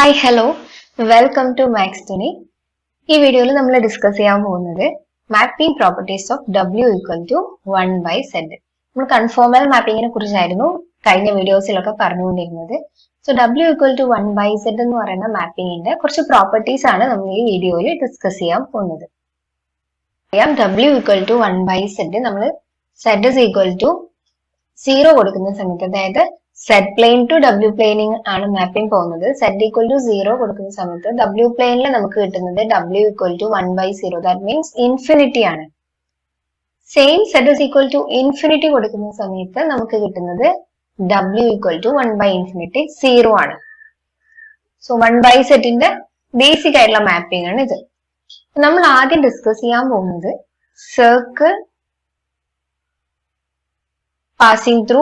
Hi hello welcome to മാക്സ് ടുനി. ഈ വീഡിയോയിൽ നമ്മൾ ഡിസ്കസ് ചെയ്യാൻ പോകുന്നത് mapping properties of W equal to 1/z. നമ്മൾ കൺഫോർമൽ മാപ്പിങ്ങിനെ കുറിച്ചായിരുന്നു കഴിഞ്ഞ വീഡിയോസിലൊക്കെ പറഞ്ഞുകൊണ്ടിരുന്നത്. So W equal to 1/z എന്ന് പറയുന്ന മാപ്പിങ്ങിന്റെ കുറച്ച് പ്രോപ്പർട്ടീസ് ആണ് നമ്മൾ ഈ വീഡിയോയിൽ ഡിസ്കസ് ചെയ്യാൻ പോകുന്നത്. W ഈക്വൽ ടു 1/z നമ്മൾ z is equal to 0 കൊടുക്കുന്ന സമയത്ത്, അതായത് z plane to W plane ആണ് മാപ്പിംഗ് പോകുന്നത്. z equal to 0 കൊടുക്കുന്ന സമയത്ത് W planeൽ നമുക്ക് കിട്ടുന്നത് W equal to 1/0. That means infinity ആണ്. Same z is equal to infinity കൊടുക്കുന്ന സമയത്ത് നമുക്ക് കിട്ടുന്നത് W equal to 1/infinity 0 ആണ്. സോ 1/z ന്റെ ബേസിക് ആയിട്ടുള്ള മാപ്പിംഗ് ആണ് ഇത്. നമ്മൾ ആദ്യം ഡിസ്കസ് ചെയ്യാൻ പോകുന്നത് സർക്കിൾ പാസിംഗ് ത്രൂ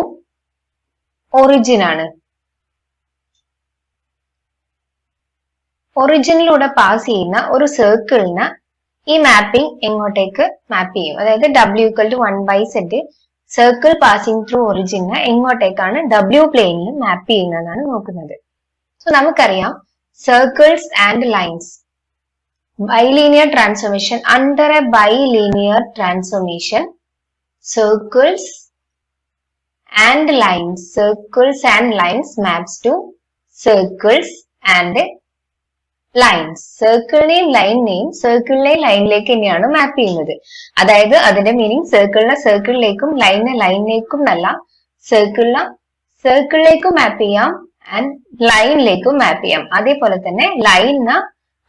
ഒറിജിൻ ആണ്. ഒറിജിനിലൂടെ പാസ് ചെയ്യുന്ന ഒരു സർക്കിളിന് ഈ മാപ്പിംഗ് എങ്ങോട്ടേക്ക് മാപ്പ് ചെയ്യും, അതായത് W equal to 1/z circle passing through ഒറിജിന് എങ്ങോട്ടേക്കാണ് W പ്ലെയിനിൽ മാപ്പ് ചെയ്യുന്നതാണ് നോക്കുന്നത്. സോ നമുക്കറിയാം circles and lines bilinear transformation. Under a bilinear transformation circles and lines, circles and lines maps to circles and lines. സർക്കിളിനെയും ലൈനിനെയും സർക്കിളിനെയും ലൈനിലേക്ക് തന്നെയാണ് മാപ്പ് ചെയ്യുന്നത്. അതായത് അതിന്റെ മീനിങ് സർക്കിളിനെ സർക്കിളിലേക്കും ലൈനിനെ ലൈനിലേക്കും അല്ല, സർക്കിളിലേക്കും മാപ്പ് ചെയ്യാം ആൻഡ് ലൈനിലേക്കും മാപ്പ് ചെയ്യാം. അതേപോലെ തന്നെ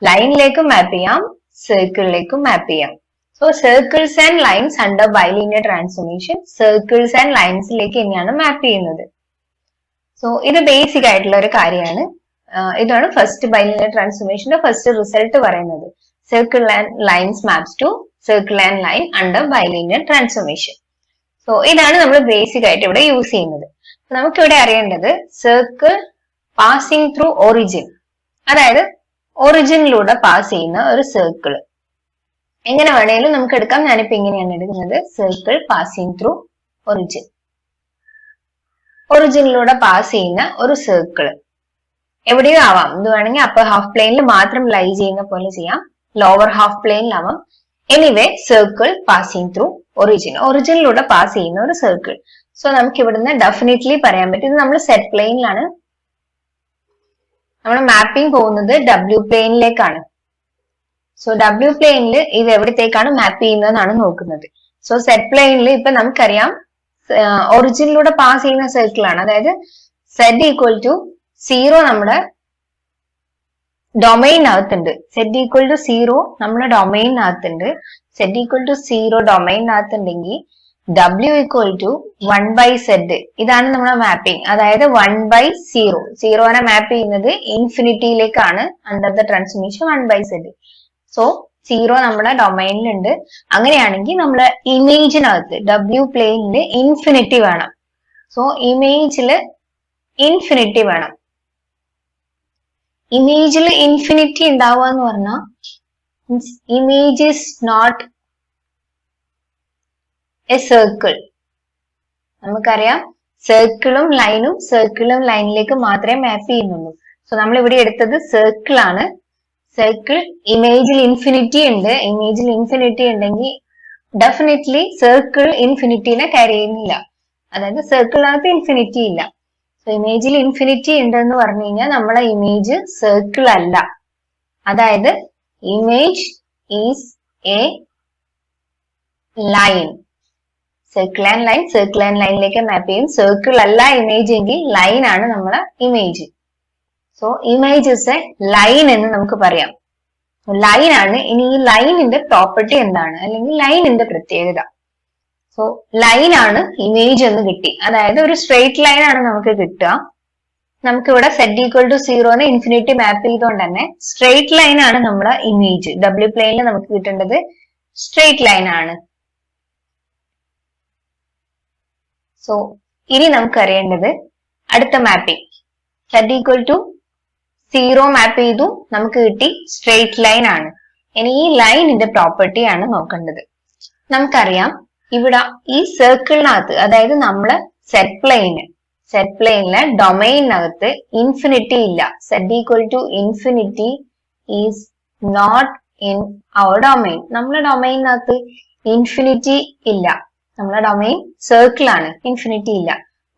ലൈനിലേക്കും മാപ്പ് ചെയ്യാം, സർക്കിളിലേക്കും മാപ്പ് ചെയ്യാം. So circles and lines under bilinear transformation circles and linesലേക്ക് തന്നെയാണ് മാപ്പ് ചെയ്യുന്നത്. സോ ഇത് ബേസിക് ആയിട്ടുള്ള ഒരു കാര്യമാണ്. ഇതാണ് ഫസ്റ്റ് ബൈലിനിയർ ട്രാൻസ്ഫോർമേഷന്റെ ഫസ്റ്റ് റിസൾട്ട് പറയുന്നത്. Circle and lines maps to circle and line under bilinear transformation. So ഇതാണ് നമ്മൾ ബേസിക് ആയിട്ട് ഇവിടെ യൂസ് ചെയ്യുന്നത്. നമുക്കിവിടെ അറിയേണ്ടത് സർക്കിൾ പാസിംഗ് ത്രൂ ഒറിജിൻ, അതായത് ഒറിജിനിലൂടെ പാസ് ചെയ്യുന്ന ഒരു സർക്കിൾ എങ്ങനെ വേണേലും നമുക്ക് എടുക്കാം. ഞാനിപ്പോ ഇങ്ങനെയാണ് എടുക്കുന്നത്. സർക്കിൾ പാസിംഗ് ത്രൂ ഒറിജിൻ, ഒറിജിനിലൂടെ പാസ് ചെയ്യുന്ന ഒരു സർക്കിൾ എവിടെയും ആവാം. ഇത് വേണമെങ്കിൽ അപ്പർ ഹാഫ് പ്ലെയിനിൽ മാത്രം ലൈ ചെയ്യുന്ന പോലെ ചെയ്യാം, ലോവർ ഹാഫ് പ്ലെയിനിലാവാം. Anyway circle passing through origin, ഒറിജിനിലൂടെ പാസ് ചെയ്യുന്ന ഒരു സർക്കിൾ. സോ നമുക്ക് ഇവിടുന്ന് ഡെഫിനറ്റ്ലി പറയാൻ പറ്റും ഇത് നമ്മൾ സെറ്റ് പ്ലെയിനിലാണ്. നമ്മൾ മാപ്പിംഗ് പോകുന്നത് W പ്ലെയിനിലേക്കാണ്. സോ W പ്ലെയിനിൽ ഇത് എവിടത്തേക്കാണ് മാപ്പ് ചെയ്യുന്നതെന്നാണ് നോക്കുന്നത്. സോ സെറ്റ് പ്ലെയിനിൽ ഇപ്പൊ നമുക്കറിയാം ഒറിജിനിലൂടെ പാസ് ചെയ്യുന്ന സർക്കിൾ ആണ്, അതായത് z ഈക്വൽ ടു 0 നമ്മുടെ ഡൊമൈനകത്തുണ്ട്. z ഈക്വൽ ടു 0 നമ്മുടെ ഡൊമൈനകത്തുണ്ട്. z ഈക്വൽ ടു 0 ഡൊമൈനകത്തുണ്ടെങ്കിൽ W ഈക്വൽ ടു 1/z ഇതാണ് നമ്മുടെ മാപ്പിംഗ്. അതായത് 1/0, 0നെ മാപ്പ് ചെയ്യുന്നത് ഇൻഫിനിറ്റിയിലേക്കാണ് under the transformation 1/z. So 0 നമ്മുടെ ഡൊമൈനിലുണ്ട്. അങ്ങനെയാണെങ്കിൽ നമ്മുടെ ഇമേജിനകത്ത് W പ്ലെയിനില് ഇൻഫിനിറ്റി വേണം. സോ ഇമേജില് ഇൻഫിനിറ്റി വേണം. ഇമേജിൽ ഇൻഫിനിറ്റി ഉണ്ടാവുക എന്ന് പറഞ്ഞാൽ image is not a circle. നമുക്കറിയാം സർക്കിളും ലൈനിലേക്ക് മാത്രമേ മാപ്പ് ചെയ്യുന്നുള്ളൂ. സോ നമ്മൾ ഇവിടെ എടുത്തത് സർക്കിൾ ആണ്. സർക്കിൾ ഇമേജിൽ ഇൻഫിനിറ്റി ഉണ്ട്. ഇമേജിൽ ഇൻഫിനിറ്റി ഉണ്ടെങ്കിൽ ഡെഫിനറ്റ്ലി സർക്കിൾ ഇൻഫിനിറ്റിനെ ക്യാരി ചെയ്യുന്നില്ല, അതായത് സർക്കിളിനകത്ത് ഇൻഫിനിറ്റി ഇല്ല. സോ ഇമേജിൽ ഇൻഫിനിറ്റി ഉണ്ടെന്ന് പറഞ്ഞു കഴിഞ്ഞാൽ നമ്മളെ ഇമേജ് സർക്കിൾ അല്ല. അതായത് image is A line. Circle and ലൈനിലേക്ക് മാപ്പ് ചെയ്യും. സർക്കിൾ അല്ല ഇമേജ് എങ്കിൽ ലൈൻ ആണ് നമ്മളെ image. So image is a line എന്ന് നമുക്ക് പറയാം. ലൈൻ ആണ്. ഇനി ഈ ലൈനിന്റെ പ്രോപ്പർട്ടി എന്താണ്, അല്ലെങ്കിൽ ലൈനിന്റെ പ്രത്യേകത. സോ ലൈൻ ആണ് ഇമേജ് എന്ന് കിട്ടി. അതായത് ഒരു സ്ട്രെയിറ്റ് ലൈൻ ആണ് നമുക്ക് കിട്ടുക. നമുക്കിവിടെ z ഈക്വൽ ടു 0നെ ഇൻഫിനിറ്റി മാപ്പ് ചെയ്തുകൊണ്ട് തന്നെ സ്ട്രെയിറ്റ് ലൈൻ ആണ് നമ്മുടെ ഇമേജ്. W പ്ലെയിനിൽ നമുക്ക് കിട്ടേണ്ടത് സ്ട്രെയിറ്റ് ലൈൻ ആണ്. സോ ഇനി നമുക്കറിയേണ്ടത് അടുത്ത മാപ്പിംഗ്. z ഈക്വൽ ടു 0 മാപ്പ് ചെയ്തു, നമുക്ക് കിട്ടി സ്ട്രെയിറ്റ് ലൈൻ ആണ്. ഇനി ഈ ലൈനിന്റെ പ്രോപ്പർട്ടി ആണ് നോക്കേണ്ടത്. നമുക്കറിയാം ഇവിടെ ഈ സർക്കിളിനകത്ത്, അതായത് നമ്മള് സെറ്റ് സെറ്റ് പ്ലെയിനിലെ ഡൊമൈനകത്ത് ഇൻഫിനിറ്റി ഇല്ല. Set equal to infinity is not in our domain. നമ്മളെ ഡൊമൈനകത്ത് ഇൻഫിനിറ്റി ഇല്ല. നമ്മളെ ഡൊമൈൻ സർക്കിൾ ആണ്, ഇൻഫിനിറ്റി ഇല്ല.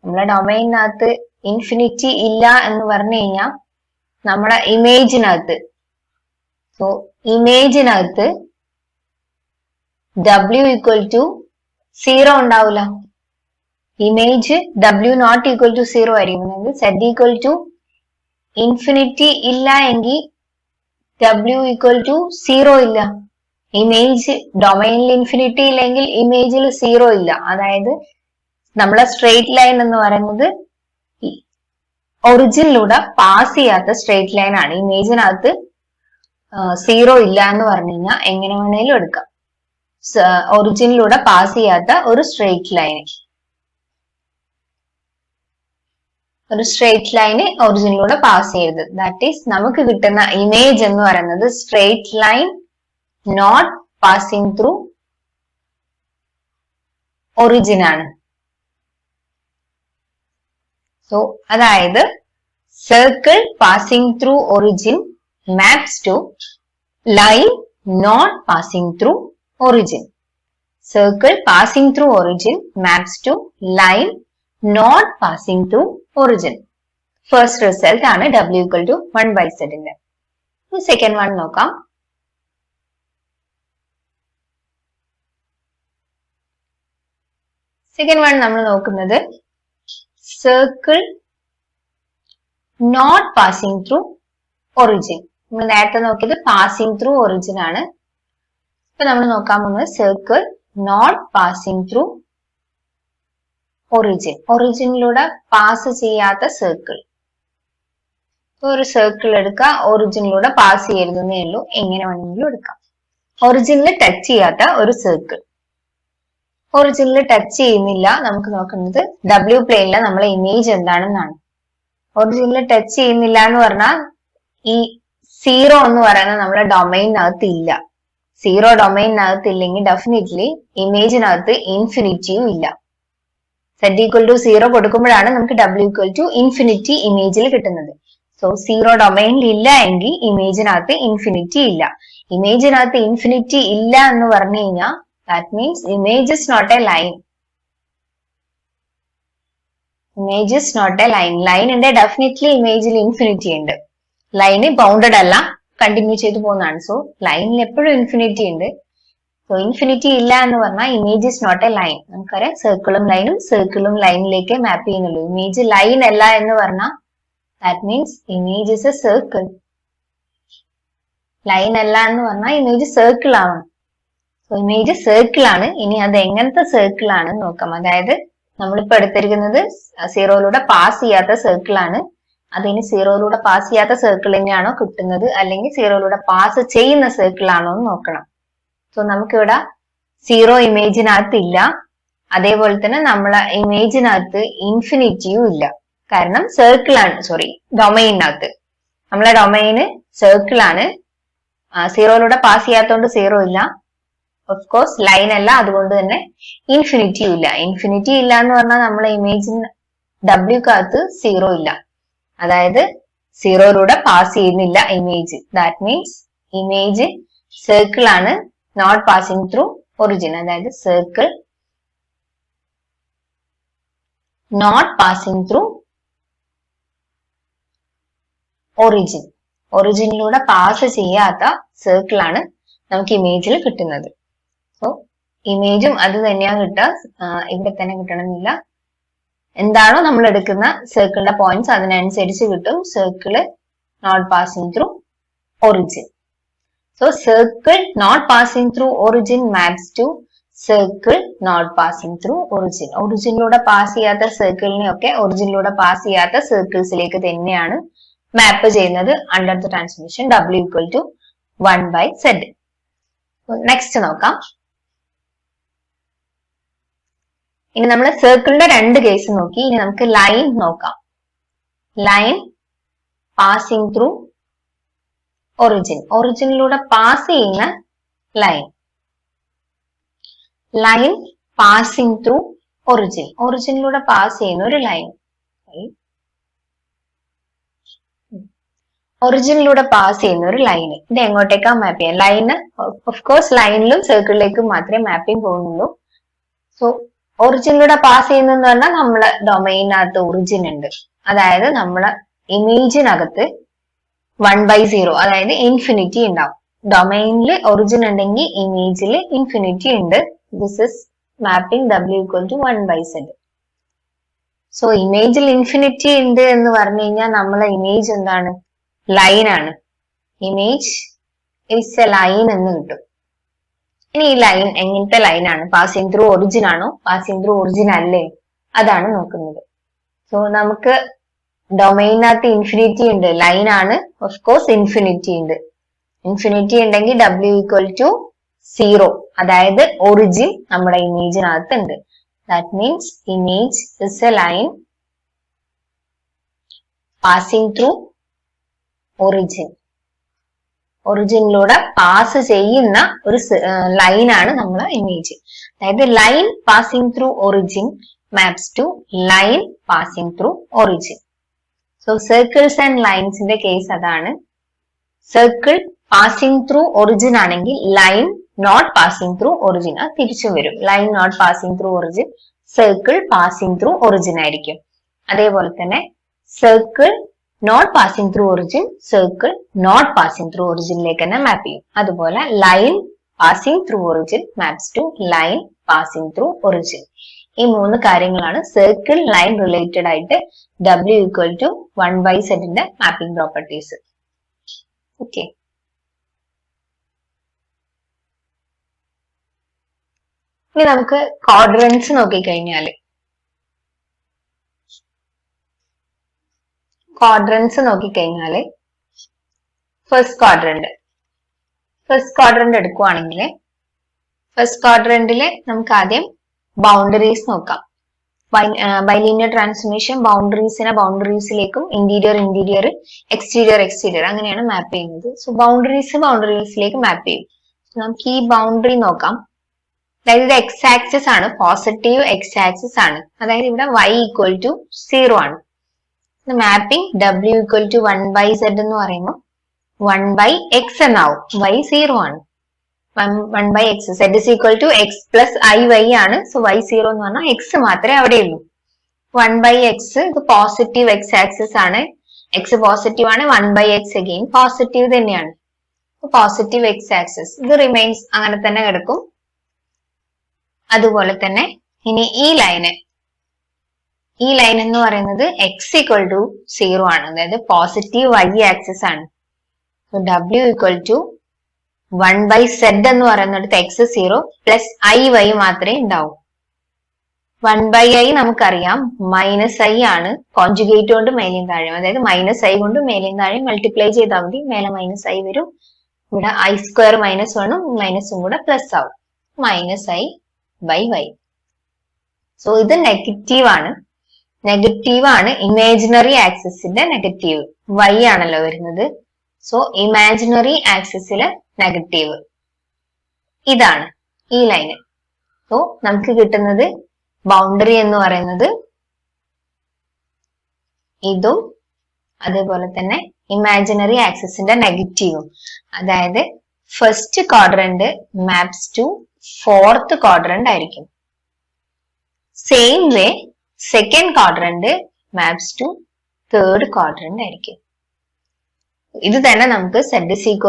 നമ്മളെ ഡൊമൈനകത്ത് ഇൻഫിനിറ്റി ഇല്ല എന്ന് പറഞ്ഞു കഴിഞ്ഞാൽ നമ്മുടെ ഇമേജിനകത്ത്, സോ ഇമേജിനകത്ത് W ഈക്വൽ ടു 0 ഉണ്ടാവില്ല. Image W not equal to 0 ആയിരിക്കും. സെറ്റ് ഈക്വൽ ടു ഇൻഫിനിറ്റി ഇല്ല എങ്കിൽ W ഈക്വൽ ടു 0 ഇല്ല. ഇമേജ് ഡൊമൈനിൽ ഇൻഫിനിറ്റി ഇല്ലെങ്കിൽ ഇമേജിൽ 0 ഇല്ല. അതായത് നമ്മളെ സ്ട്രെയിറ്റ് ലൈൻ എന്ന് പറയുന്നത് ഒറിജിനിലൂടെ പാസ് ചെയ്യാത്ത സ്ട്രെയിറ്റ് ലൈൻ ആണ്. ഇമേജിനകത്ത് 0 ഇല്ല എന്ന് പറഞ്ഞു കഴിഞ്ഞാൽ എങ്ങനെ വേണേലും എടുക്കാം. ഒറിജിനിലൂടെ പാസ് ചെയ്യാത്ത ഒരു സ്ട്രെയിറ്റ് ലൈൻ, ഒറിജിനിലൂടെ പാസ് ചെയ്യരുത്. ദാറ്റ് ഈസ് നമുക്ക് കിട്ടുന്ന ഇമേജ് എന്ന് പറയുന്നത് straight line not passing through origin ആണ്. സോ അതായത് circle passing through origin maps to line not passing through origin. Circle passing through origin maps to line not passing through origin. First result ആണ് W equal to 1 by Z ന്റെ. Second one നോക്കാം. Second one നമ്മൾ നോക്കുന്നത് circle not passing through origin. നമ്മൾ നേരത്തെ നോക്കിയത് passing through origin ആണ്. ഇപ്പൊ നമ്മൾ നോക്കാൻ പോകുന്നത് circle not passing through origin. ഒറിജിനിലൂടെ പാസ് ചെയ്യാത്ത സർക്കിൾ. ഒരു സർക്കിൾ എടുക്കുക, ഒറിജിനിലൂടെ പാസ് ചെയ്യരുതെന്നേ ഉള്ളൂ. എങ്ങനെ വേണമെങ്കിലും എടുക്കാം. ഒറിജിനിൽ ടച്ച് ചെയ്യാത്ത ഒരു സർക്കിൾ. ഒറിജിനിൽ ടച്ച് ചെയ്യുന്നില്ല. നമുക്ക് നോക്കുന്നത് W പ്ലെയിനിലെ നമ്മളെ ഇമേജ് എന്താണെന്നാണ്. ഒറിജിനിൽ ടച്ച് ചെയ്യുന്നില്ല എന്ന് പറഞ്ഞാൽ ഈ 0 എന്ന് പറയുന്നത് നമ്മുടെ ഡൊമൈനകത്ത് ഇല്ല. 0 ഡൊമൈനകത്ത് ഇല്ലെങ്കിൽ ഡെഫിനറ്റ്ലി ഇമേജിനകത്ത് ഇൻഫിനിറ്റിയും ഇല്ല. സെറ്റ് ഈക്വൽ ടു 0 കൊടുക്കുമ്പോഴാണ് നമുക്ക് W ഈക്വൽ ടു ഇൻഫിനിറ്റി ഇമേജിൽ കിട്ടുന്നത്. സോ 0 ഡൊമൈനിൽ ഇല്ല എങ്കിൽ ഇമേജിനകത്ത് ഇൻഫിനിറ്റി ഇല്ല. ഇമേജിനകത്ത് ഇൻഫിനിറ്റി ഇല്ല എന്ന് പറഞ്ഞു കഴിഞ്ഞാൽ that means image is not a line. Image is not a line. ലൈനിന്റെ ഡെഫിനറ്റ്ലി ഇമേജിൽ ഇൻഫിനിറ്റി ഉണ്ട്. ലൈന് ബൗണ്ടഡ് അല്ല, കണ്ടിന്യൂ ചെയ്തു പോകുന്നതാണ്. സോ ലൈനിൽ എപ്പോഴും ഇൻഫിനിറ്റി ഉണ്ട്. സോ ഇൻഫിനിറ്റി ഇല്ല എന്ന് പറഞ്ഞാൽ image is not a line. നമുക്കറിയാം സർക്കിളും ലൈനിലേക്ക് മാപ്പ് ചെയ്യുന്നുള്ളൂ. ഇമേജ് ലൈൻ അല്ല എന്ന് പറഞ്ഞാൽ that means image is A circle. Line അല്ല എന്ന് പറഞ്ഞാൽ ഇമേജ് സർക്കിൾ ആവണം. സോ ഇമേജ് സർക്കിൾ ആണ്. ഇനി അത് എങ്ങനത്തെ സർക്കിൾ ആണെന്ന് നോക്കാം. അതായത് നമ്മളിപ്പോ എടുത്തിരിക്കുന്നത് 0 പാസ് ചെയ്യാത്ത സർക്കിൾ ആണ്. അതിന് 0 പാസ് ചെയ്യാത്ത സർക്കിൾ തന്നെയാണോ കിട്ടുന്നത്, അല്ലെങ്കിൽ 0 പാസ് ചെയ്യുന്ന സർക്കിൾ ആണോ എന്ന് നോക്കണം. സോ നമുക്കിവിടെ 0 ഇമേജിനകത്ത് ഇല്ല. അതേപോലെ തന്നെ നമ്മളെ ഇമേജിനകത്ത് ഇൻഫിനിറ്റിയും ഇല്ല. കാരണം സർക്കിൾ ആണ്, ഡൊമൈനകത്ത് നമ്മളെ ഡൊമൈന് സർക്കിൾ ആണ്. 0 പാസ് ചെയ്യാത്തോണ്ട് 0 ഇല്ല. ഓഫ് കോഴ്സ് ലൈൻ അല്ല, അതുകൊണ്ട് തന്നെ ഇൻഫിനിറ്റിയും ഇല്ല. ഇൻഫിനിറ്റി ഇല്ല എന്ന് പറഞ്ഞാൽ നമ്മളെ ഇമേജിന് W-കകത്ത് 0 ഇല്ല. അതായത് 0 പാസ് ചെയ്യുന്നില്ല image. That means image circle ആണ്, നോട്ട് പാസിംഗ് ത്രൂ ഒറിജിൻ. അതായത് circle not passing through origin. ഒറിജിനിലൂടെ പാസ് ചെയ്യാത്ത സർക്കിൾ ആണ് നമുക്ക് ഇമേജിൽ കിട്ടുന്നത്. സോ ഇമേജും അത് തന്നെയാണ് കിട്ടുക, ഇവിടെ തന്നെ കിട്ടണമെന്നില്ല. എന്താണോ നമ്മൾ എടുക്കുന്ന സർക്കിളിന്റെ പോയിന്റ്സ് അതിനനുസരിച്ച് കിട്ടും. Circle not passing through origin. So circle not passing through origin maps to circle not passing through origin. ഒറിജിനിലൂടെ പാസ് ചെയ്യാത്ത സർക്കിളിനെയൊക്കെ ഒറിജിനിലൂടെ പാസ് ചെയ്യാത്ത സർക്കിൾസിലേക്ക് തന്നെയാണ് മാപ്പ് ചെയ്യുന്നത് under the transformation W equal to 1 by Z. Next നോക്കാം. ഇനി നമ്മൾ സർക്കിളിന്റെ 2 കേസ് നോക്കി. ഇനി നമുക്ക് ലൈൻ നോക്കാം. Line passing through origin. ഒറിജിനിലൂടെ പാസ് ചെയ്യുന്ന line. Line passing through origin. ഒറിജിനിലൂടെ പാസ് ചെയ്യുന്ന ഒരു ലൈൻ. ഒറിജിനിലൂടെ പാസ് ചെയ്യുന്ന ഒരു ലൈന്, ഇത് എങ്ങോട്ടേക്കാ മാപ്പ് ചെയ്യാം? ലൈന് ഓഫ് കോഴ്സ് ലൈനിലും സർക്കിളിലേക്കും മാത്രമേ മാപ്പിംഗ് പോകുന്നുള്ളൂ. സോ ഒറിജിനിലൂടെ പാസ് ചെയ്യുന്നതെന്ന് പറഞ്ഞാൽ നമ്മളെ ഡൊമൈനകത്ത് ഒറിജിൻ ഉണ്ട്, അതായത് നമ്മളെ ഇമേജിനകത്ത് 1/0 അതായത് ഇൻഫിനിറ്റി ഉണ്ടാവും. ഡൊമൈനിൽ ഒറിജിൻ ഉണ്ടെങ്കിൽ ഇമേജിൽ ഇൻഫിനിറ്റി ഉണ്ട്. This is mapping W = 1/z. So ഇമേജിൽ ഇൻഫിനിറ്റി ഉണ്ട് എന്ന് പറഞ്ഞു കഴിഞ്ഞാൽ നമ്മളെ ഇമേജ് എന്താണ്? ലൈൻ ആണ്. ഇമേജ് ഇസ് എ ലൈൻ എന്ന് കിട്ടും. ഇനി ഈ ലൈൻ എങ്ങനത്തെ ലൈൻ ആണ്? പാസിംഗ് ത്രൂ ഒറിജിൻ ആണോ, പാസിംഗ് ത്രൂ ഒറിജിൻ അല്ലേ, അതാണ് നോക്കുന്നത്. സോ നമുക്ക് ഡൊമൈനകത്ത് ഇൻഫിനിറ്റി ഉണ്ട്, ലൈൻ ആണ്, ഓഫ് കോഴ്സ് ഇൻഫിനിറ്റി ഉണ്ട്. ഇൻഫിനിറ്റി ഉണ്ടെങ്കിൽ W = 0, അതായത് ഒറിജിൻ നമ്മുടെ ഇമേജിനകത്ത് ഉണ്ട്. That means image is a line passing through origin. ഒറിജിനിലൂടെ പാസ് ചെയ്യുന്ന ഒരു ലൈനാണ് നമ്മളെ ഇമേജ്. അതായത് line passing through origin maps to line passing through origin. So circles and ലൈൻസിന്റെ കേസ് അതാണ്. സർക്കിൾ പാസിംഗ് ത്രൂ ഒറിജിൻ ആണെങ്കിൽ line not passing through origin, അത് തിരിച്ചു വരും. Line not passing through origin, circle passing through origin ആയിരിക്കും. അതേപോലെ തന്നെ circle not passing through origin, circle not passing through ഒറിജിനിലേക്ക് തന്നെ മാപ്പ് ചെയ്യും. അതുപോലെ line passing through origin maps to line passing through origin. ഈ മൂന്ന് കാര്യങ്ങളാണ് സർക്കിൾ ലൈൻ റിലേറ്റഡ് ആയിട്ട് W = 1/z ന്റെ മാപ്പിംഗ് പ്രോപ്പർട്ടീസ്. ഓക്കെ, ഇനി നമുക്ക് ക്വാഡ്രൻസ് നോക്കിക്കഴിഞ്ഞാല് ഫസ്റ്റ് ക്വാഡ്രന്റ് എടുക്കുവാണെങ്കിൽ ഫസ്റ്റ് ക്വാഡ്രന്റില് നമുക്ക് ആദ്യം ബൗണ്ടറീസ് നോക്കാം. ബൈലീനിയർ ട്രാൻസ്ഫോർമേഷൻ ബൗണ്ടറീസിലേക്കും ഇന്റീരിയർ എക്സ്റ്റീരിയർ അങ്ങനെയാണ് മാപ്പ് ചെയ്യുന്നത്. സോ ബൗണ്ടറീസിലേക്ക് മാപ്പ് ചെയ്യും. നമുക്ക് ഈ ബൗണ്ടറി നോക്കാം. അതായത് ഇത് എക്സ് ആക്സിസ് ആണ്, പോസിറ്റീവ് എക്സ് ആക്സിസ് ആണ്. അതായത് ഇവിടെ y = 0 ആണ്. മാപ്പിംഗ് W = 1/z എന്ന് പറയുമ്പോൾ 1/x എന്നാവും. y 0 ആണ്. 1/x. z = x + iy ആണ്. സോ y 0 എന്ന് പറഞ്ഞാൽ x മാത്രമേ അവിടെ ഉള്ളൂ. 1/x ഇത് പോസിറ്റീവ് എക്സ് ആക്സിസ് ആണ്. x പോസിറ്റീവ് ആണ്. 1/x അഗെയിൻ പോസിറ്റീവ് തന്നെയാണ്. പോസിറ്റീവ് എക്സ് ആക്സിസ് ഇത് റിമൈൻസ് അങ്ങനെ തന്നെ കിടക്കും. അതുപോലെ തന്നെ ഇനി ഈ ലൈൻ എന്ന് പറയുന്നത് x = 0 ആണ്. അതായത് പോസിറ്റീവ് y ആക്സിസ് ആണ്. W = 1/z എന്ന് പറയുന്നിടത്ത് x 0 + iy മാത്രമേ ഉണ്ടാവൂ. 1/i നമുക്കറിയാം -i ആണ്. കോൺജുഗേറ്റ് കൊണ്ട് മേലെയും താഴെയും, അതായത് -i കൊണ്ട് മേലെയും താഴെയും മൾട്ടിപ്ലൈ ചെയ്താൽ മതി. മേലെ -i വരും. ഇവിടെ i² -1 ഉം മൈനസും കൂടെ പ്ലസ് ആവും. -i/y. സോ ഇത് നെഗറ്റീവ് ആണ്. ഇമാജിനറി ആക്സിസിന്റെ നെഗറ്റീവ് y ആണല്ലോ വരുന്നത്. സോ ഇമാജിനറി ആക്സിസിലെ നെഗറ്റീവ് ഇതാണ് ഈ ലൈന്. സോ നമുക്ക് കിട്ടുന്നത് ബൗണ്ടറി എന്ന് പറയുന്നത് ഇതും അതേപോലെ തന്നെ ഇമാജിനറി ആക്സിസിന്റെ നെഗറ്റീവും. അതായത് first quadrant maps to fourth quadrant ആയിരിക്കും. Same way second quadrant maps to third quadrant ആയിരിക്കും. ഇത് തന്നെ നമുക്ക് z =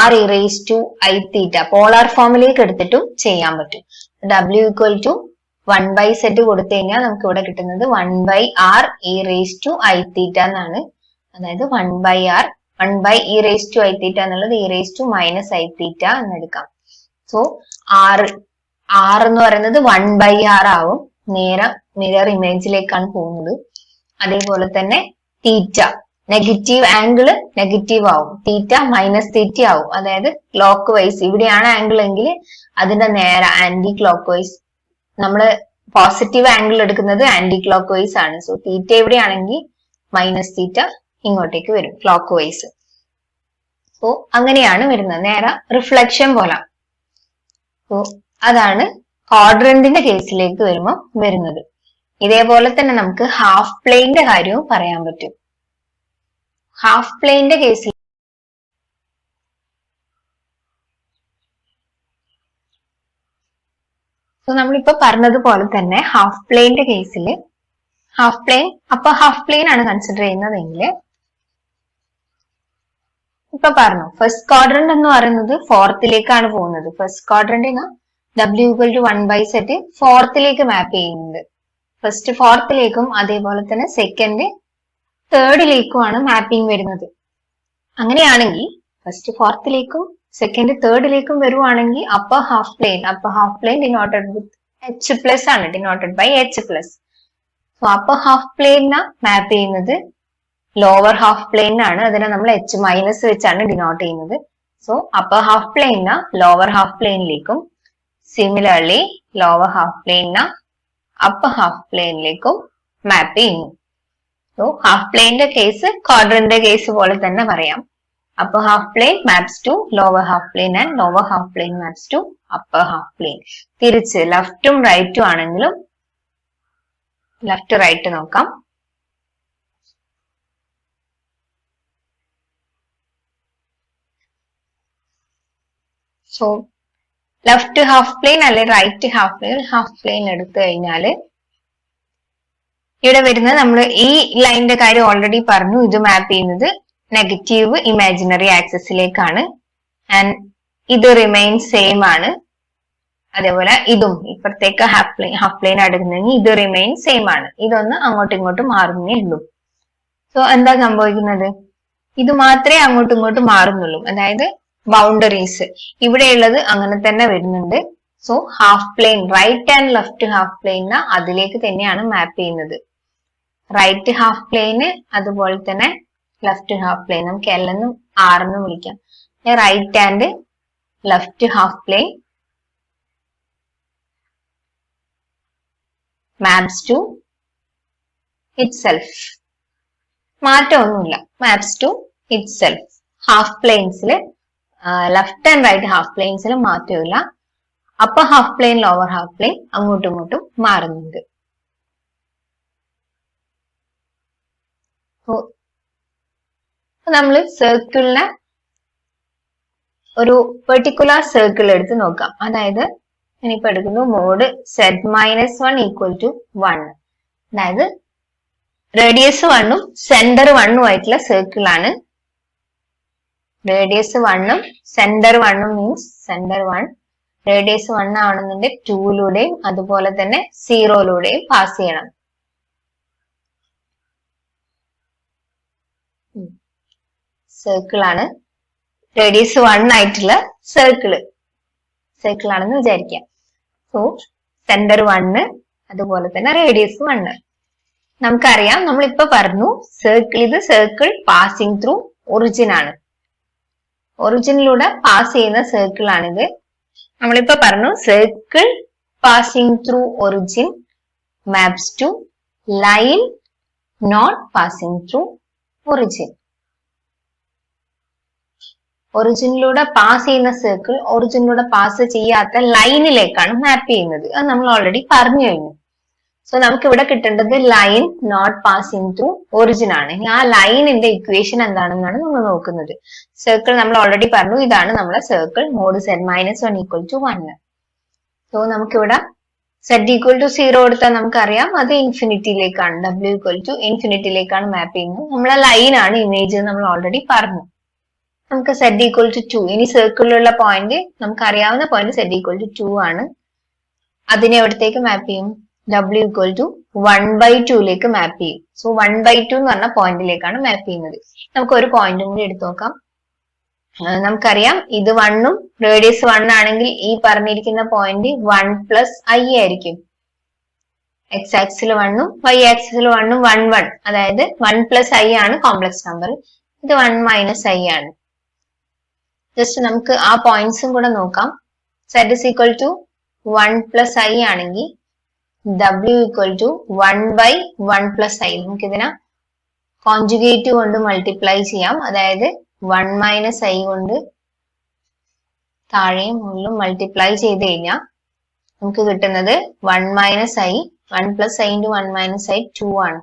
r(e⁻⁰ പോളാർ ഫോമിലേക്ക് എടുത്തിട്ടും ചെയ്യാൻ പറ്റും. W = 1/z കൊടുത്തു കഴിഞ്ഞാൽ നമുക്ക് ഇവിടെ കിട്ടുന്നത് 1/r(e⁻⁰ എന്നാണ്. അതായത് 1/e⁻⁰ എന്നുള്ളത് e⁻⁻⁰ എന്നെടുക്കാം. സോ r എന്ന് പറയുന്നത് 1/r ആവും. നേരെ മിറർ ഇമേജിലേക്കാണ് പോകുന്നത്. അതേപോലെ തന്നെ തീറ്റ നെഗറ്റീവ് ആംഗിള് നെഗറ്റീവ് ആവും. തീറ്റ -θ ആവും. അതായത് ക്ലോക്ക് വൈസ് ഇവിടെയാണ് ആംഗിൾ എങ്കിൽ അതിന്റെ നേരെ ആന്റി ക്ലോക്ക് വൈസ്. നമ്മള് പോസിറ്റീവ് ആംഗിൾ എടുക്കുന്നത് ആന്റി ക്ലോക്ക് വൈസ് ആണ്. സോ തീറ്റ എവിടെയാണെങ്കിൽ -θ ഇങ്ങോട്ടേക്ക് വരും ക്ലോക്ക് വൈസ്. സോ അങ്ങനെയാണ് വരുന്നത്, നേരെ റിഫ്ലക്ഷൻ പോലെ. സോ അതാണ് ക്വാഡ്രന്റിന്റെ കേസിലേക്ക് വരുമ്പോൾ വരുന്നത്. ഇതേപോലെ തന്നെ നമുക്ക് ഹാഫ് പ്ലെയിന്റെ കാര്യവും പറയാൻ പറ്റും. ഹാഫ് പ്ലെയിന്റെ കേസിൽ നമ്മളിപ്പോ പറഞ്ഞതുപോലെ തന്നെ ഹാഫ് പ്ലെയിന്റെ കേസിൽ ഹാഫ് പ്ലെയിൻ ഹാഫ് പ്ലെയിൻ ആണ് കൺസിഡർ ചെയ്യുന്നതെങ്കിൽ ഇപ്പൊ പറഞ്ഞു ഫസ്റ്റ് ക്വാഡ്രന്റ് എന്ന് പറയുന്നത് ഫോർത്തിലേക്കാണ് പോകുന്നത്. ഫസ്റ്റ് ക്വാഡ്രന്റിന് W=1/z ഫോർത്തിലേക്ക് മാപ്പ് ചെയ്യുന്നത്. ഫസ്റ്റ് ഫോർത്തിലേക്കും അതേപോലെ തന്നെ സെക്കൻഡ് തേർഡിലേക്കുമാണ് മാപ്പിംഗ് വരുന്നത്. അങ്ങനെയാണെങ്കിൽ ഫസ്റ്റ് ഫോർത്തിലേക്കും സെക്കൻഡ് തേർഡിലേക്കും വരുവാണെങ്കിൽ upper half plane denoted with H+ ആണ്, denoted by H+. So upper half പ്ലെയിനെ മാപ്പ് ചെയ്യുന്നത് ലോവർ ഹാഫ് പ്ലെയിനാണ്. അതിനെ നമ്മൾ H- വെച്ചാണ് ഡിനോട്ട് ചെയ്യുന്നത്. സോ അപ്പർ ഹാഫ് പ്ലെയിനെ ലോവർ ഹാഫ് പ്ലെയിനിലേക്കും similarly lower half plane upper half പ്ലെയിനിലേക്കും മാപ്പ് ചെയ്യുന്നു. സോ ഹാഫ് പ്ലെയിന്റെ കേസ് ക്വാഡ്രന്റിന്റെ കേസ് പോലെ തന്നെ പറയാം. upper half plane maps to lower half plane and lower half plane maps to upper half plane. തിരിച്ച് ലെഫ്റ്റും റൈറ്റും ആണെങ്കിലും ലെഫ്റ്റ് റൈറ്റ് നോക്കാം. സോ ലെഫ്റ്റ് ഹാഫ് പ്ലെയിൻ അല്ലെ റൈറ്റ് ഹാഫ് പ്ലെയിൻ എടുത്തു കഴിഞ്ഞാൽ ഇവിടെ വരുന്നത് നമ്മൾ ഈ ലൈനിന്റെ കാര്യം ഓൾറെഡി പറഞ്ഞു. ഇത് മാപ്പ് ചെയ്യുന്നത് നെഗറ്റീവ് ഇമാജിനറി ആക്സിസിലേക്കാണ് ആൻഡ് ഇത് റിമെയിൻ സെയിം ആണ്. അതേപോലെ ഇതും ഇപ്പുറത്തേക്ക് ഹാഫ് പ്ലെയിൻ എടുക്കുന്നെങ്കിൽ ഇത് റിമെയിൻ സെയിം ആണ്. ഇതൊന്ന് അങ്ങോട്ടും ഇങ്ങോട്ടും മാറുന്നേ ഉള്ളൂ. സോ എന്താ സംഭവിക്കുന്നത്? ഇത് മാത്രമേ അങ്ങോട്ടും ഇങ്ങോട്ടും മാറുന്നുള്ളൂ. അതായത് ബൗണ്ടറീസ് ഇവിടെയുള്ളത് അങ്ങനെ തന്നെ വരുന്നുണ്ട്. So half plane right and left half പ്ലെയിനെ അതിലേക്ക് തന്നെയാണ് മാപ്പ് ചെയ്യുന്നത്. റൈറ്റ് ഹാഫ് പ്ലെയിന് അതുപോലെ തന്നെ ലെഫ്റ്റ് ഹാഫ് പ്ലെയിൻ നമുക്ക് L എന്നും R എന്നും വിളിക്കാം. Right and left half plane maps to itself. മാറ്റമൊന്നുമില്ല, maps to itself. ഹാഫ് പ്ലെയിൻസിൽ ലെഫ്റ്റ് ആൻഡ് റൈറ്റ് ഹാഫ് പ്ലെയിൻസിൽ മാറ്റമില്ല. Upper half plane lower half plane അങ്ങോട്ടും ഇങ്ങോട്ടും മാറുന്നുണ്ട്. നമ്മൾ സർക്കിളിനെ ഒരു പെർട്ടിക്കുലർ സർക്കിൾ എടുത്ത് നോക്കാം. അതായത് ഇനിയിപ്പോ എടുക്കുന്നു മോഡ് Z-1 = 1. അതായത് റേഡിയസ് 1ഉം സെന്റർ 1ഉം ആയിട്ടുള്ള സർക്കിൾ ആണ്. റേഡിയസ് 1ഉം സെന്റർ 1ഉം മീൻസ് സെന്റർ 1 റേഡിയസ് 1 ആണെന്നുണ്ടെങ്കിൽ 2ലൂടെയും അതുപോലെ തന്നെ 0ലൂടെയും പാസ് ചെയ്യണം. സർക്കിൾ ആണ്, റേഡിയസ് 1 ആയിട്ടുള്ള സർക്കിൾ ആണെന്ന് വിചാരിക്കാം. സോ സെന്റർ 1 അതുപോലെ തന്നെ റേഡിയസ് 1. നമുക്കറിയാം, നമ്മളിപ്പോ പറഞ്ഞു ഇത് സർക്കിൾ പാസിംഗ് ത്രൂ ഒറിജിൻ ആണ്. ഒറിജിനിലൂടെ പാസ് ചെയ്യുന്ന സർക്കിൾ ആണിത്. നമ്മളിപ്പോ പറഞ്ഞു circle passing through origin maps to line not passing through origin. ഒറിജിനിലൂടെ പാസ് ചെയ്യുന്ന സർക്കിൾ ഒറിജിനിലൂടെ പാസ് ചെയ്യാത്ത ലൈനിലേക്കാണ് മാപ്പ് ചെയ്യുന്നത്. അത് നമ്മൾ ഓൾറെഡി പറഞ്ഞു കഴിഞ്ഞു. സോ നമുക്ക് ഇവിടെ കിട്ടേണ്ടത് line not passing through origin ആണ്. ആ ലൈനിന്റെ ഇക്വേഷൻ എന്താണെന്നാണ് നമ്മൾ നോക്കുന്നത്. സർക്കിൾ നമ്മൾ ഓൾറെഡി പറഞ്ഞു, ഇതാണ് നമ്മുടെ സർക്കിൾ മോഡ് Z-1 = 1. സോ നമുക്കിവിടെ Z=0 കൊടുത്താൽ നമുക്കറിയാം അത് ഇൻഫിനിറ്റിയിലേക്കാണ്, W=ഇൻഫിനിറ്റിയിലേക്കാണ് മാപ്പ് ചെയ്യുന്നത്. നമ്മളെ ലൈനാണ് ഇമേജ് നമ്മൾ ഓൾറെഡി പറഞ്ഞു. നമുക്ക് Z=2. ഇനി സർക്കിളിലുള്ള പോയിന്റ് നമുക്കറിയാവുന്ന പോയിന്റ് Z=2 ആണ്. അതിനെ എവിടത്തേക്ക് മാപ്പ് ചെയ്യും? W=1/2ലേക്ക് മാപ്പ് ചെയ്യും. സോ 1/2 എന്ന് പറഞ്ഞ പോയിന്റിലേക്കാണ് മാപ്പ് ചെയ്യുന്നത്. നമുക്ക് ഒരു പോയിന്റും കൂടി എടുത്തു നോക്കാം. നമുക്കറിയാം ഇത് 1ഉം റേഡിയസ് 1 ആണെങ്കിൽ ഈ പറഞ്ഞിരിക്കുന്ന പോയിന്റ് 1 + I ആയിരിക്കും. X ആക്സിൽ 1ഉം Y ആക്സിൽ 1ഉം 1 1, അതായത് 1 + I ആണ് കോംപ്ലക്സ് നമ്പർ. ഇത് 1 - I ആണ്. ജസ്റ്റ് നമുക്ക് ആ പോയിന്റ്സും കൂടെ നോക്കാം. Z=1 + I ആണെങ്കിൽ W=1/1 + I. നമുക്ക് ഇതിനെ കോൺജുഗേറ്റ് കൊണ്ട് മൾട്ടിപ്ലൈ ചെയ്യാം. അതായത് 1 - I കൊണ്ട് താഴെയും മുകളിലും മൾട്ടിപ്ലൈ ചെയ്ത് കഴിഞ്ഞാൽ നമുക്ക് കിട്ടുന്നത് 1 minus I 1 plus I into 1 minus I 2 ആണ്.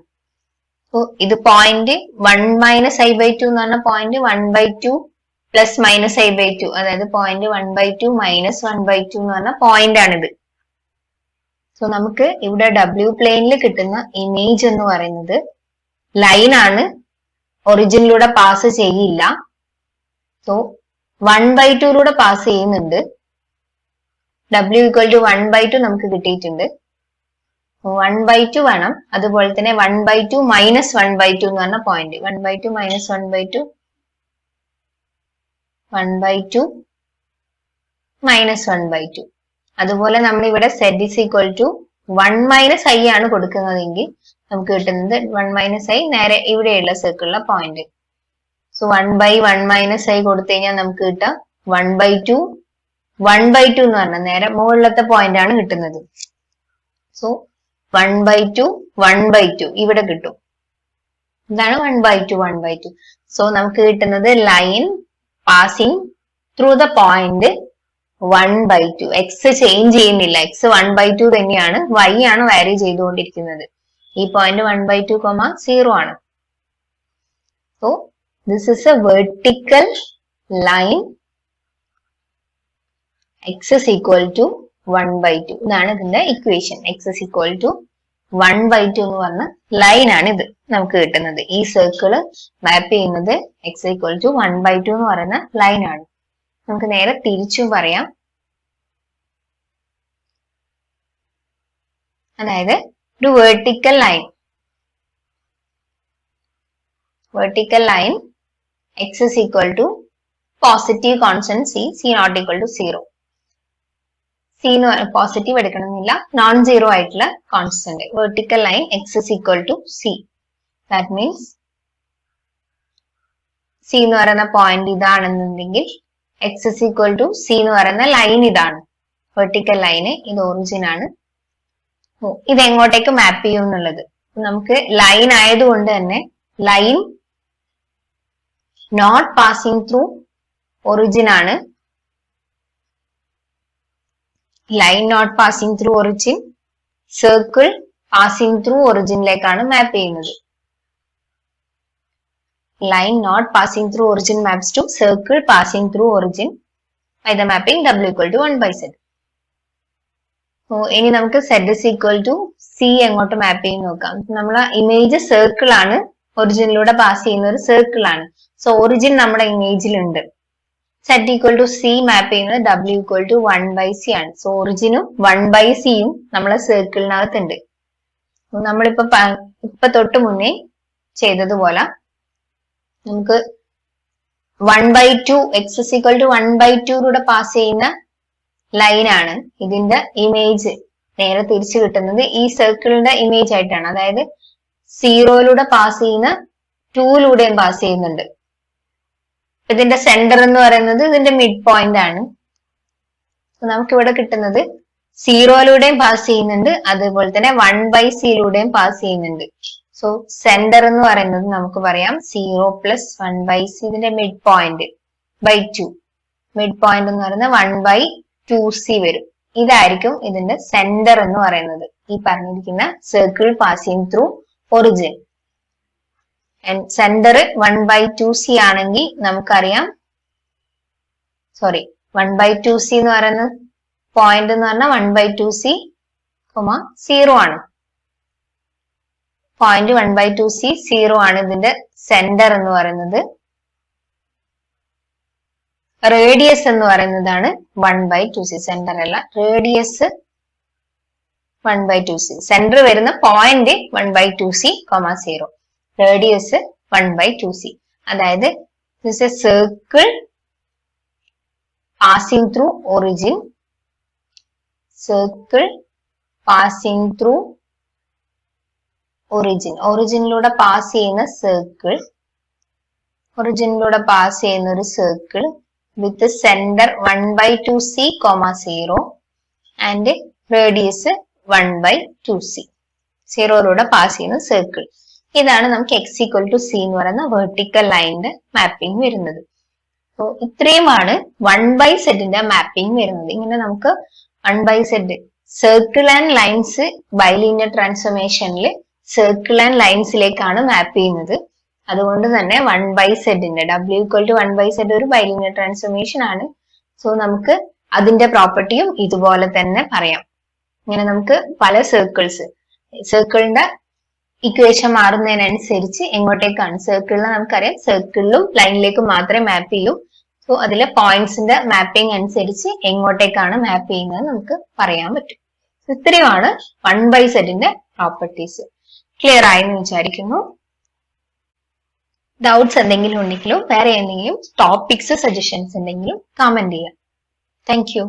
ഇത് പോയിന്റ് 1 മൈനസ് ഐ ബൈ 2 എന്ന് പറഞ്ഞാൽ point 1/2 plus minus i by 2, അതായത് പോയിന്റ് 1/2 മൈനസ് 1/2 എന്ന് പറഞ്ഞ പോയിന്റ് ആണിത്. സോ നമുക്ക് ഇവിടെ W പ്ലെയിനിൽ കിട്ടുന്ന ഇമേജ് എന്ന് പറയുന്നത് ലൈൻ ആണ്, ഒറിജിനിലൂടെ പാസ് ചെയ്യില്ല. സോ 1/2 പാസ് ചെയ്യുന്നുണ്ട്. W = 1/2 നമുക്ക് കിട്ടിയിട്ടുണ്ട്. 1/2 വേണം. അതുപോലെ തന്നെ 1/2 മൈനസ് 1/2 എന്ന് പറഞ്ഞ പോയിന്റ് 1/2 മൈനസ് 1/2 1/2 മൈനസ് 1/2. അതുപോലെ നമ്മൾ ഇവിടെ Z = 1 മൈനസ് ഐ ആണ് കൊടുക്കുന്നതെങ്കിൽ നമുക്ക് കിട്ടുന്നത് 1 മൈനസ് ഐ നേരെ ഇവിടെയുള്ള സർക്കിളിലെ പോയിന്റ്. സോ 1/1 മൈനസ് ഐ കൊടുത്തു കഴിഞ്ഞാൽ നമുക്ക് കിട്ടാം 1/2 1/2 എന്ന് പറഞ്ഞാൽ നേരെ മുകളിലത്തെ പോയിന്റ് ആണ് കിട്ടുന്നത്. സോ 1/2 1/2 ഇവിടെ കിട്ടും. ഇതാണ് 1/2 1/2. സോ നമുക്ക് കിട്ടുന്നത് line passing through the point 1/2. X change ചെയ്യുന്നില്ല, എക്സ് 1/2 തന്നെയാണ്, വൈ ആണ് വാരി ചെയ്തുകൊണ്ടിരിക്കുന്നത്. ഈ പോയിന്റ് 1/2, 0 ആണ്. So this is A vertical line x is equal to 1/2. ഇതാണ് ഇതിന്റെ equation. x is equal to 1/2 എന്ന് പറഞ്ഞ ലൈൻ ആണ് ഇത് നമുക്ക് കിട്ടുന്നത്. ഈ സർക്കിള് മാപ്പ് ചെയ്യുന്നത് x equal to 1/2 എന്ന് പറയുന്ന ലൈൻ ആണ്. നമുക്ക് നേരെ തിരിച്ചും പറയാം. അതായത് ഒരു vertical line x is equal to positive constant c not equal to 0. c എന്ന് പോസിറ്റീവ് എടുക്കണമെന്നില്ല, നോൺ സീറോ ആയിട്ടുള്ള constant. Vertical line x is equal to c. That means c എന്ന് പറയുന്ന point ഇതാണെന്നുണ്ടെങ്കിൽ x is equal to c എന്ന് പറയുന്ന line ഇതാണ്, vertical line. ഇത് origin ആണ്. ഇത് എങ്ങോട്ടേക്ക് മാപ്പ് ചെയ്യും എന്നുള്ളത് നമുക്ക് ലൈൻ ആയതുകൊണ്ട് തന്നെ line not passing through origin ആണ്. Line not passing through origin, circle passing through ഒറിജിനിലേക്കാണ് മാപ്പ് ചെയ്യുന്നത്. Line not passing through origin maps to circle passing through origin by the mapping W = 1/Z. ഇനി നമുക്ക് Z is equal to C എങ്ങോട്ട് മാപ്പ് ചെയ്ത് നോക്കാം. നമ്മളെ image circle ആണ്, ഒറിജിനിലൂടെ pass ചെയ്യുന്ന ഒരു സർക്കിൾ ആണ്. സോ ഒറിജിൻ നമ്മുടെ ഇമേജിലുണ്ട്. Z equal to C മാപ്പ് ചെയ്യുന്നത് W equal to 1/C ആണ്. സോ ഒറിജിനും 1/C യും നമ്മളെ സർക്കിളിനകത്തുണ്ട്. നമ്മളിപ്പോ തൊട്ട് മുന്നേ ചെയ്തതുപോലെ നമുക്ക് 1/2 x is equal to 1/2 pass ചെയ്യുന്ന ലൈൻ ആണ്. ഇതിന്റെ ഇമേജ് നേരെ തിരിച്ചു കിട്ടുന്നത് ഈ സർക്കിളിന്റെ ഇമേജ് ആയിട്ടാണ്. അതായത് 0 പാസ് ചെയ്യുന്ന 2 പാസ് ചെയ്യുന്നുണ്ട്. ഇതിന്റെ സെന്റർ എന്ന് പറയുന്നത് ഇതിന്റെ മിഡ് പോയിന്റ് ആണ്. നമുക്ക് ഇവിടെ കിട്ടുന്നത് 0 പാസ് ചെയ്യുന്നുണ്ട്, അതുപോലെ തന്നെ 1/C പാസ് ചെയ്യുന്നുണ്ട്. സോ സെന്റർ എന്ന് പറയുന്നത് നമുക്ക് പറയാം 0 + 1/C, ഇതിന്റെ mid point by 2. Mid point എന്ന് പറയുന്നത് 1/2C വരും. ഇതായിരിക്കും ഇതിന്റെ സെന്റർ എന്ന് പറയുന്നത്, ഈ പറഞ്ഞിരിക്കുന്ന circle passing through origin. Centre 1/2C ആണെങ്കിൽ നമുക്കറിയാം, 1/2C എന്ന് പറയുന്ന പോയിന്റ് എന്ന് പറഞ്ഞാൽ 1/2C, 0 ആണ്. പോയിന്റ് 1/2C 0 ആണ് ഇതിന്റെ സെന്റർ എന്ന് പറയുന്നത്. റേഡിയസ് എന്ന് പറയുന്നതാണ് 1/2C. സെന്റർ അല്ല, റേഡിയസ് 1/2C. സെന്റർ വരുന്ന പോയിന്റ് 1/2C, 0. Radius 1/2C. അതായത് this a circle passing through origin, circle passing through origin. ഒറിജിനിലൂടെ പാസ് ചെയ്യുന്ന സർക്കിൾ, ഒറിജിനിലൂടെ പാസ് ചെയ്യുന്ന ഒരു circle with center 1/2C, 0 and radius 1/2C. 0 pass ചെയ്യുന്ന സർക്കിൾ. ഇതാണ് നമുക്ക് x equal to C എന്ന് പറയുന്ന വെർട്ടിക്കൽ ലൈനിന്റെ മാപ്പിംഗ് വരുന്നത്. സോ ഇത്രയുമാണ് 1/Z ന്റെ മാപ്പിംഗ് വരുന്നത്. ഇങ്ങനെ നമുക്ക് 1/Z circle and lines bilinear ട്രാൻസ്ഫോർമേഷനിൽ സർക്കിൾ ആൻഡ് ലൈൻസിലേക്കാണ് മാപ്പ് ചെയ്യുന്നത്. അതുകൊണ്ട് തന്നെ 1/z W equal to 1/z ഒരു ബൈലീനിയർ ട്രാൻസ്ഫോർമേഷൻ ആണ്. സോ നമുക്ക് അതിന്റെ പ്രോപ്പർട്ടിയും ഇതുപോലെ തന്നെ പറയാം. ഇങ്ങനെ നമുക്ക് പല സർക്കിളിന്റെ ഇക്വേഷൻ മാറുന്നതിനനുസരിച്ച് എങ്ങോട്ടേക്കാണ് സർക്കിളിനെ നമുക്കറിയാം സർക്കിളിലും ലൈനിലേക്കും മാത്രമേ മാപ്പ് ചെയ്യൂ. സോ അതിലെ പോയിന്റ്സിന്റെ മാപ്പിംഗ് അനുസരിച്ച് എങ്ങോട്ടേക്കാണ് മാപ്പ് ചെയ്യുന്നത് നമുക്ക് പറയാൻ പറ്റും. ഇത്രയുമാണ് 1/z പ്രോപ്പർട്ടീസ്. ക്ലിയർ ആയെന്ന് വിചാരിക്കുന്നു. ഡൗട്ട്സ് എന്തെങ്കിലും ഉണ്ടെങ്കിലും വേറെ എന്തെങ്കിലും ടോപ്പിക്സ് സജഷൻസ് ഉണ്ടെങ്കിലും കമന്റ് ചെയ്യാം. Thank you.